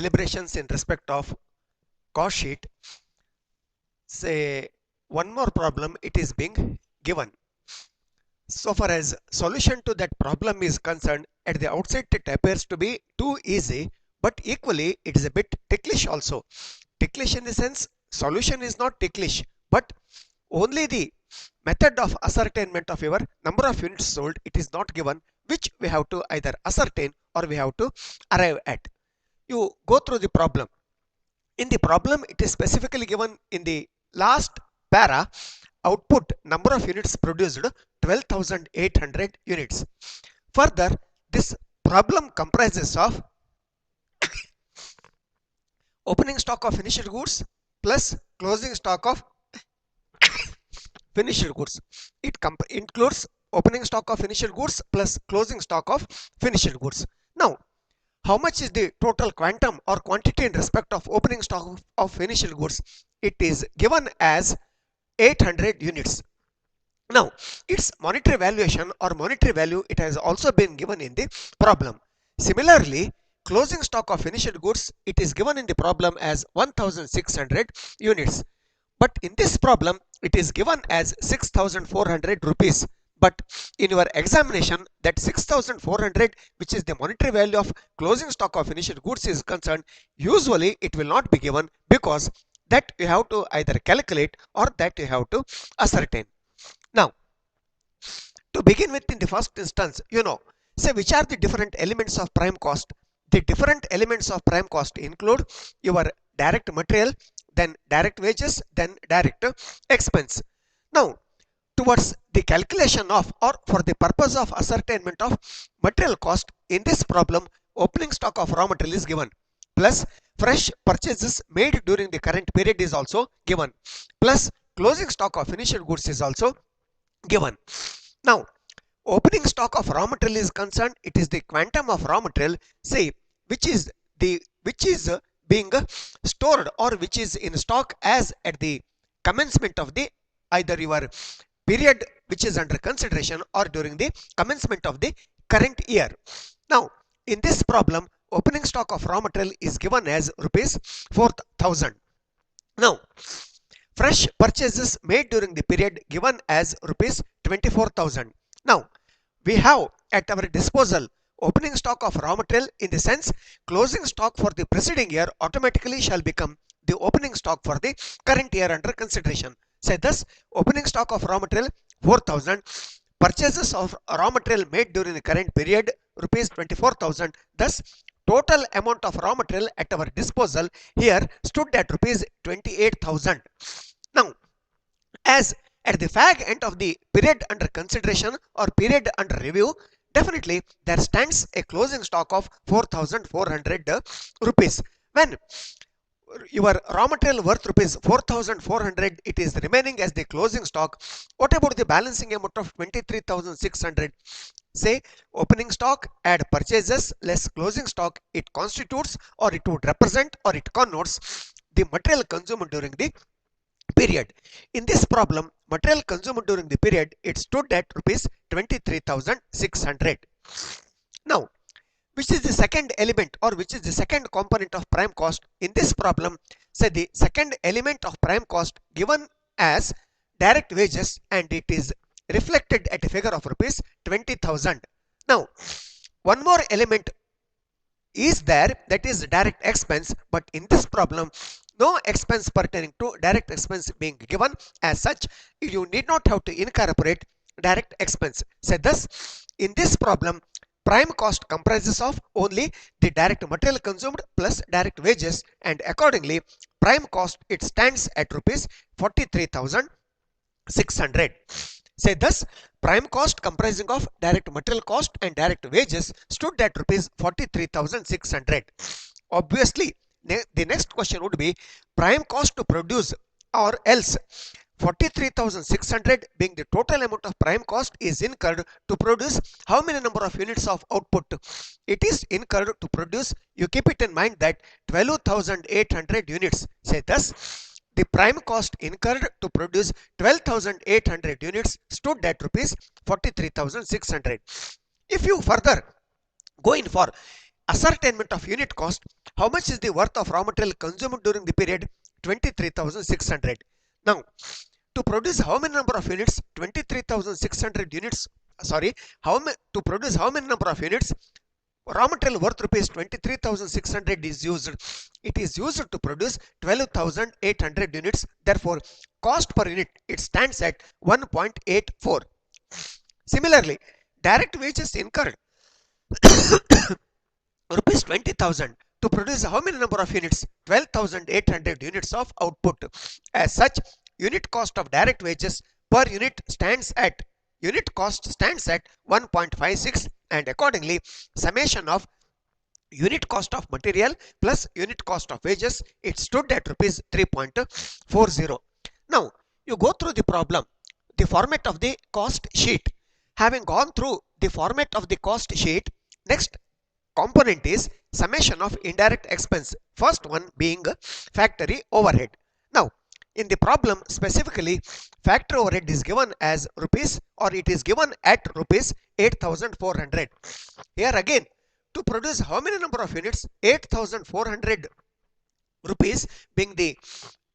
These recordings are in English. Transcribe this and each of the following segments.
deliberations in respect of cost sheet. Say one more problem, it is being given. So far as solution to that problem is concerned, at the outset it appears to be too easy, but equally it is a bit ticklish also. Ticklish in the sense solution is not ticklish, but only the method of ascertainment of your number of units sold, it is not given, which we have to either ascertain or we have to arrive at. You go through the problem. In the problem, it is specifically given in the last para, output number of units produced 12,800 units. Further, this problem comprises of opening stock of finished goods plus closing stock of finished goods. It includes opening stock of finished goods plus closing stock of finished goods. Now, how much is the total quantum or quantity in respect of opening stock of finished goods? It is given as 800 units. Now, its monetary valuation or monetary value, it has also been given in the problem. Similarly, closing stock of finished goods, it is given in the problem as 1600 units. But in this problem, it is given as 6400 rupees. But in your examination, that 6400, which is the monetary value of closing stock of finished goods, is concerned, usually it will not be given, because that you have to either calculate or that you have to ascertain. Now, to begin with, in the first instance, say which are the different elements of prime cost. The different elements of prime cost include your direct material, then direct wages, then direct expense. Now, towards the calculation of, or for the purpose of ascertainment of material cost, in this problem, opening stock of raw material is given, plus fresh purchases made during the current period is also given, plus closing stock of finished goods is also given. Now, opening stock of raw material is concerned, it is the quantum of raw material, say, which is being stored or which is in stock as at the commencement of the either your period which is under consideration or during the commencement of the current year. Now, in this problem, opening stock of raw material is given as rupees 4,000. Now, fresh purchases made during the period given as rupees 24,000. Now, we have at our disposal opening stock of raw material, in the sense closing stock for the preceding year automatically shall become the opening stock for the current year under consideration. Say thus, opening stock of raw material 4,000, purchases of raw material made during the current period rupees 24,000. Thus, total amount of raw material at our disposal here stood at rupees 28,000. Now, as at the fag end of the period under consideration or period under review, definitely there stands a closing stock of 4,400 rupees. When your raw material worth rupees 4,400, it is remaining as the closing stock. What about the balancing amount of 23,600? Say opening stock add purchases less closing stock, it constitutes or it would represent or it connotes the material consumed during the period. In this problem, material consumed during the period, it stood at rupees 23,600. Now, which is the second element or which is the second component of prime cost? In this problem, say the second element of prime cost given as direct wages, and it is reflected at a figure of rupees 20,000. Now, one more element is there, that is direct expense, but in this problem no expense pertaining to direct expense being given. As such, you need not have to incorporate direct expense. So thus, in this problem, prime cost comprises of only the direct material consumed plus direct wages, and accordingly prime cost, it stands at rupees 43,600. Say thus, prime cost comprising of direct material cost and direct wages stood at rupees 43,600. Obviously, the next question would be prime cost to produce, or else 43,600 being the total amount of prime cost is incurred to produce how many number of units of output? It is incurred to produce, you keep it in mind, that 12,800 units. Say thus, the prime cost incurred to produce 12,800 units stood at rupees 43,600. If you further go in for Ascertainment of unit cost. How much is the worth of raw material consumed during the period? 23,600. Now, to produce how many number of units? 23,600 units. Sorry, to produce how many number of units? Raw material worth rupees 23,600 is used. It is used to produce 12,800 units. Therefore, cost per unit, it stands at 1.84. Similarly, direct wages incurred rupees 20,000 to produce how many number of units? 12,800 units of output. As such, unit cost of direct wages per unit cost stands at 1.56, and accordingly summation of unit cost of material plus unit cost of wages, it stood at rupees 3.40. Now you go through the problem, the format of the cost sheet. Having gone through the format of the cost sheet, next component is summation of indirect expense, first one being factory overhead. Now in the problem specifically, factory overhead is given as rupees, or it is given at rupees 8,400. Here again, to produce how many number of units? 8,400 rupees being the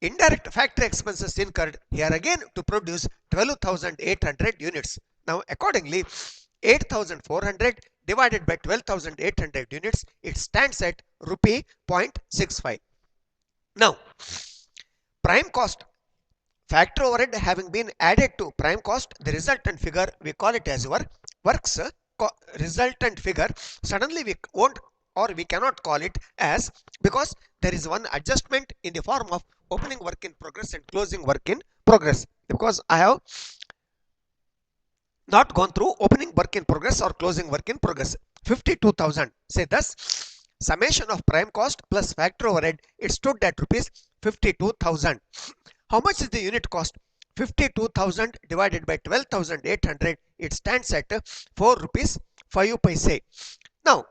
indirect factory expenses incurred. Here again, to produce 12,800 units. Now accordingly, 8,400 divided by 12,800 units, it stands at rupee 0.65. Now prime cost, factory overhead having been added to prime cost, the resultant figure we call it as your works resultant figure. Suddenly we won't, or we cannot call it as, because there is one adjustment in the form of opening work in progress and closing work in progress, because I have not gone through opening work in progress or closing work in progress. 52,000. Say thus, summation of prime cost plus factory overhead, it stood at rupees 52,000. How much is the unit cost? 52,000 divided by 12,800, it stands at 4 rupees 5 paise. Now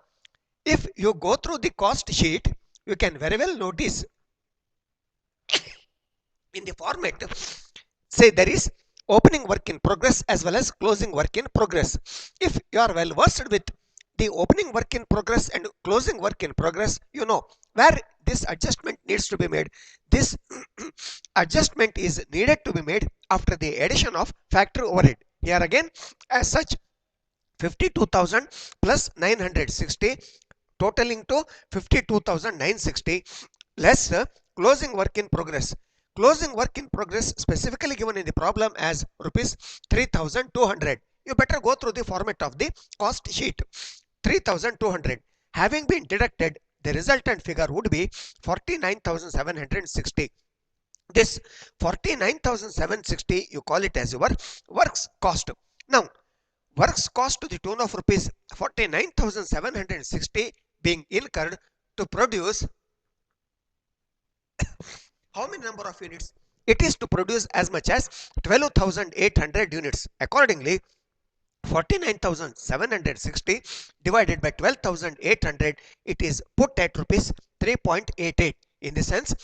if you go through the cost sheet, you can very well notice in the format, say there is opening work in progress as well as closing work in progress. If you are well versed with the opening work in progress and closing work in progress, you know where this adjustment needs to be made. This adjustment is needed to be made after the addition of factory overhead. Here again, as such, 52,000 plus 960 totaling to 52,960 less closing work in progress. Closing work in progress specifically given in the problem as rupees 3,200. You better go through the format of the cost sheet. 3,200 having been deducted, the resultant figure would be 49,760. This 49,760 you call it as your works cost. Now works cost to the tune of rupees 49,760 being incurred to produce how many number of units? It is to produce as much as 12,800 units. Accordingly, 49,760 divided by 12,800, it is put at rupees 3.88. In the sense,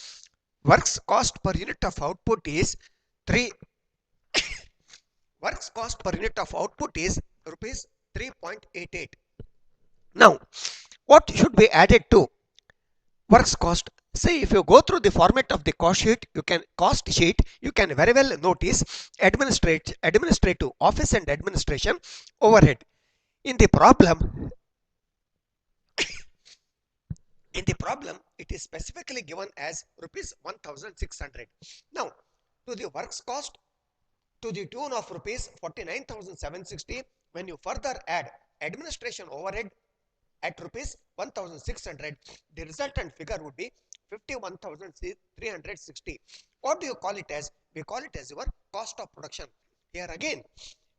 works cost per unit of output is 3 works cost per unit of output is rupees 3.88. Now what should be added to works cost? Say if you go through the format of the cost sheet, you can very well notice administrative office and administration overhead. In the problem it is specifically given as rupees 1,600. Now to the works cost to the tune of rupees 49,760, when you further add administration overhead at rupees 1,600, the resultant figure would be 51,360. What do you call it as? We call it as your cost of production. Here again,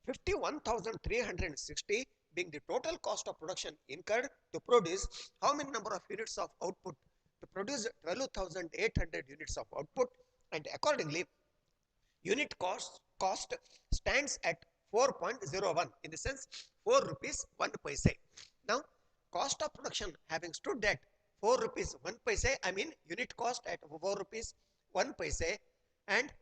51,360 being the total cost of production incurred to produce how many number of units of output? To produce 12,800 units of output, and accordingly unit cost stands at 4.01, in the sense 4 rupees 1 paise. Now cost of production having stood at 4 rupees 1 paise, I mean unit cost at 4 rupees 1 paise, and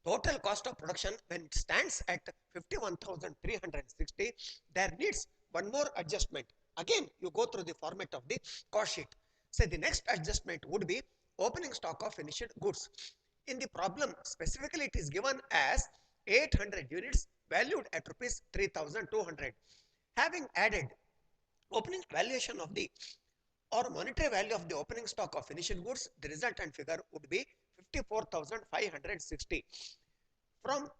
total cost of production when it stands at 51,360, there needs one more adjustment. Again, you go through the format of the cost sheet. Say the next adjustment would be opening stock of finished goods. In the problem, specifically it is given as 800 units valued at rupees 3,200. Having added opening valuation of the or monetary value of the opening stock of finished goods, the resultant figure would be 54,560. From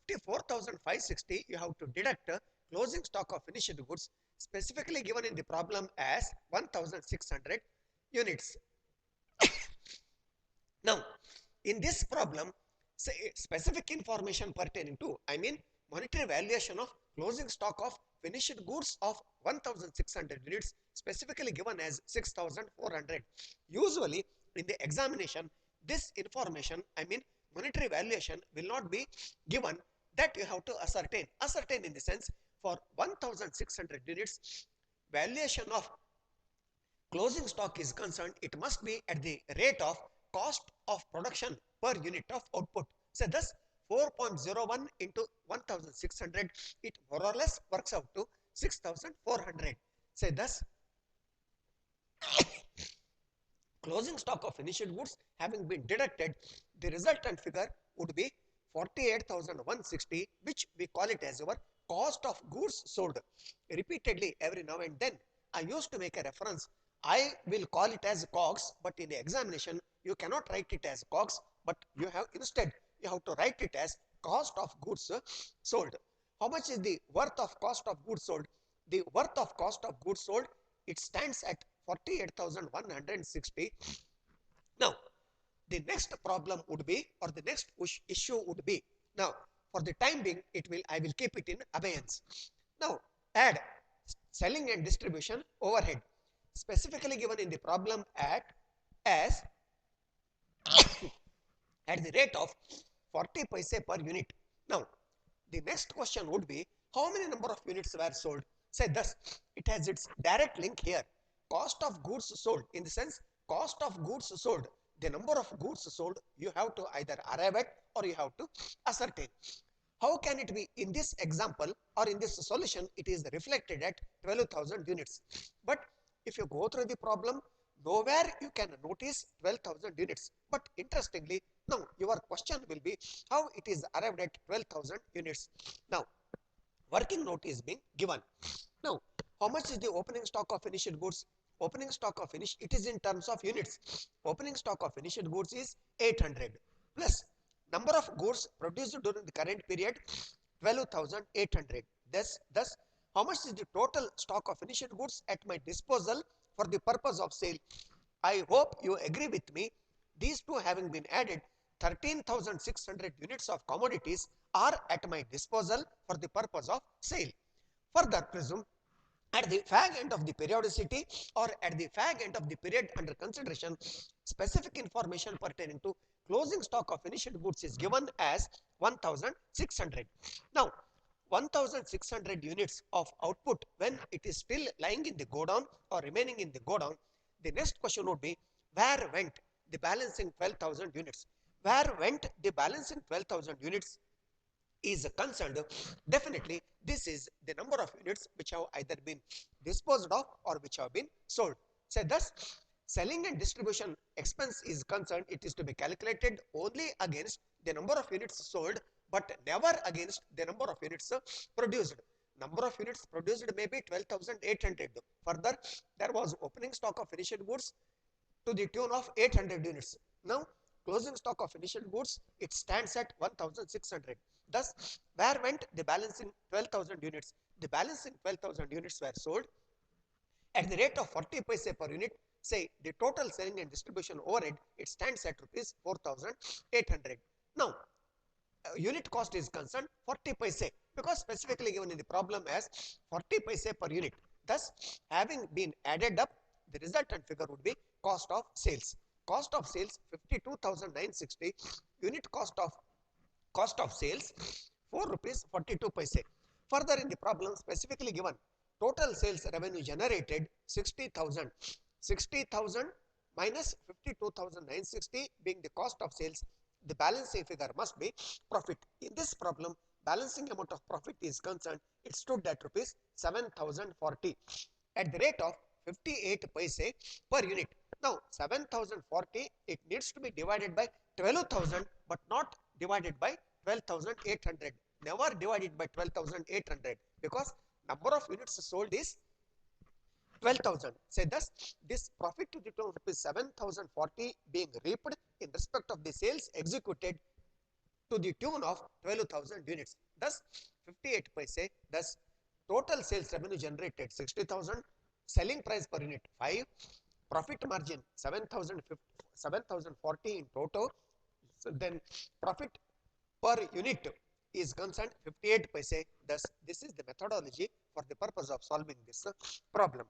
54,560, you have to deduct closing stock of finished goods, specifically given in the problem as 1,600 units. Now, in this problem, say specific information pertaining to, monetary valuation of closing stock of finished goods of 1,600 units, specifically given as 6,400. Usually, in the examination, this information, monetary valuation, will not be given. That you have to ascertain. Ascertain in the sense, for 1,600 units, valuation of closing stock is concerned, it must be at the rate of cost of production per unit of output. So thus 4.01 into 1,600, it more or less works out to 6,400. Say thus closing stock of finished goods having been deducted, the resultant figure would be 48,160, which we call it as our cost of goods sold. Repeatedly every now and then I used to make a reference. I will call it as COGS, but in the examination you cannot write it as COGS, but you have to write it as cost of goods sold. How much is the worth of cost of goods sold? The worth of cost of goods sold, it stands at 48,160. Now, the next problem would be, or the next issue would be, now for the time being, I will keep it in abeyance. Now, add selling and distribution overhead, specifically given in the problem as at the rate of 40 paise per unit. Now, the next question would be, how many number of units were sold? Say thus, it has its direct link here. Cost of goods sold, in the sense, cost of goods sold, the number of goods sold, you have to either arrive at or you have to ascertain. How can it be in this example or in this solution, it is reflected at 12,000 units. But if you go through the problem, nowhere you can notice 12,000 units. But interestingly, now your question will be how it is arrived at 12,000 units. Now, working note is being given. Now, how much is the opening stock of finished goods? Opening stock of finished, it is in terms of units. Opening stock of finished goods is 800 plus number of goods produced during the current period 12,800. Thus, how much is the total stock of finished goods at my disposal for the purpose of sale? I hope you agree with me. These two having been added, 13,600 units of commodities are at my disposal for the purpose of sale. Further, presume at the fag end of the periodicity or at the fag end of the period under consideration, specific information pertaining to closing stock of finished goods is given as 1,600. Now, 1,600 units of output when it is still lying in the godown or remaining in the godown, the next question would be, where went the balancing 12,000 units? Where went the balancing 12,000 units is concerned, definitely this is the number of units which have either been disposed of or which have been sold. So thus, selling and distribution expense is concerned, it is to be calculated only against the number of units sold, but never against the number of units produced. Number of units produced may be 12,800. Further, there was opening stock of finished goods to the tune of 800 units. Now, closing stock of finished goods, it stands at 1,600. Thus, where went the balancing 12,000 units? The balancing 12,000 units were sold at the rate of 40 paise per unit. Say the total selling and distribution overhead, it stands at rupees 4,800. Now, unit cost is concerned 40 paise, because specifically given in the problem as 40 paise per unit. Thus, having been added up, the resultant figure would be cost of sales. Cost of sales 52,960. Unit cost of sales 4 rupees 42 paise. Further in the problem specifically given, total sales revenue generated 60,000. 60,000 minus 52,960 being the cost of sales, the balancing figure must be profit. In this problem, balancing amount of profit is concerned, it stood at rupees 7040 at the rate of 58 paise per unit. Now 7040, it needs to be divided by 12,000 but not divided by 12,800. Never divided by 12,800 because number of units sold is 12,000. Say thus, this profit to the tune of rupees 7,040 being reaped in respect of the sales executed to the tune of 12,000 units. Thus, 58 paise. Thus, total sales revenue generated 60,000, selling price per unit 5, profit margin 7,040 in total. So then, profit per unit is concerned 58 paise. Thus, this is the methodology for the purpose of solving this problem.